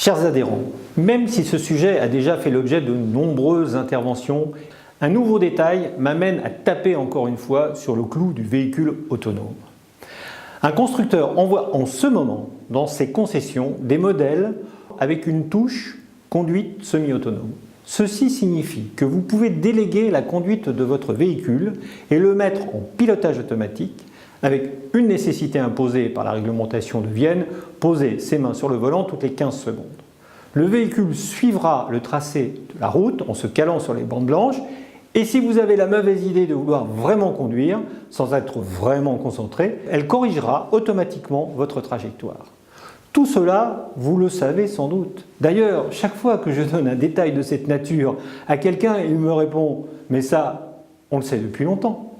Chers adhérents, même si ce sujet a déjà fait l'objet de nombreuses interventions, un nouveau détail m'amène à taper encore une fois sur le clou du véhicule autonome. Un constructeur envoie en ce moment dans ses concessions des modèles avec une touche conduite semi-autonome. Ceci signifie que vous pouvez déléguer la conduite de votre véhicule et le mettre en pilotage automatique avec une nécessité imposée par la réglementation de Vienne, poser ses mains sur le volant toutes les 15 secondes. Le véhicule suivra le tracé de la route en se calant sur les bandes blanches et si vous avez la mauvaise idée de vouloir vraiment conduire, sans être vraiment concentré, elle corrigera automatiquement votre trajectoire. Tout cela, vous le savez sans doute. D'ailleurs, chaque fois que je donne un détail de cette nature à quelqu'un, il me répond « mais ça, on le sait depuis longtemps ».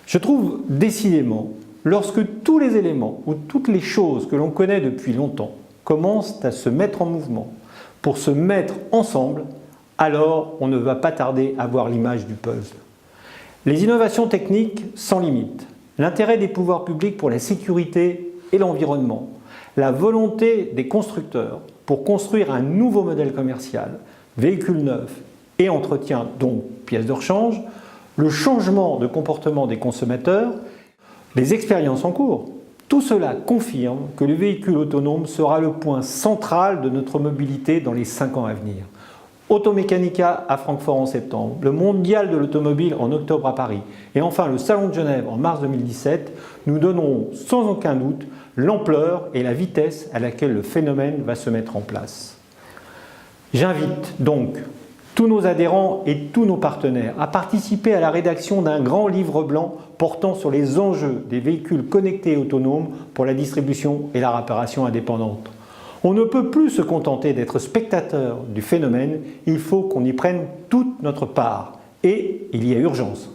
Je trouve décidément, lorsque tous les éléments ou toutes les choses que l'on connaît depuis longtemps commencent à se mettre en mouvement pour se mettre ensemble, alors on ne va pas tarder à voir l'image du puzzle. Les innovations techniques sans limite, l'intérêt des pouvoirs publics pour la sécurité et l'environnement, la volonté des constructeurs pour construire un nouveau modèle commercial, véhicule neuf et entretien, donc pièces de rechange, le changement de comportement des consommateurs, les expériences en cours, tout cela confirme que le véhicule autonome sera le point central de notre mobilité dans les 5 ans à venir. Automechanica à Francfort en septembre, le Mondial de l'automobile en octobre à Paris et enfin le Salon de Genève en mars 2017 nous donneront sans aucun doute l'ampleur et la vitesse à laquelle le phénomène va se mettre en place. J'invite donc tous nos adhérents et tous nos partenaires à participer à la rédaction d'un grand livre blanc portant sur les enjeux des véhicules connectés et autonomes pour la distribution et la réparation indépendante. On ne peut plus se contenter d'être spectateur du phénomène, il faut qu'on y prenne toute notre part. Et il y a urgence.